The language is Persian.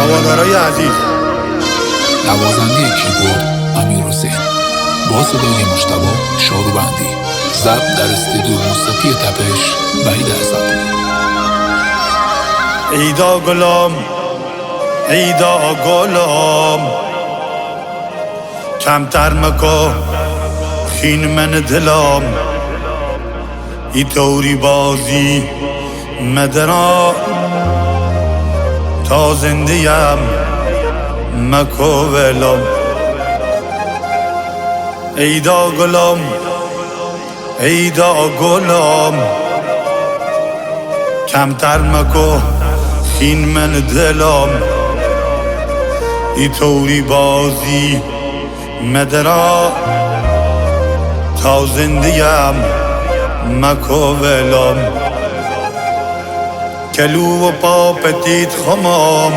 هوادارای عزیز، نوازنده کیبورد امیرحسین، با صدای مجتبی شاروبندی، ضبط در استودیو موسیقی تپش وحید اسدپور. ایدا گلام ایدا گلام، کمتر مکو خین من دلام، ای طوری بازی مدنا تا زندیم مکو ولام. ایدا گلام ایدا گلام، کمتر مکو خین من دلام، ای طوری بازی مدنا تا زندیم مکو ولام. کلو و پا پتیت خمام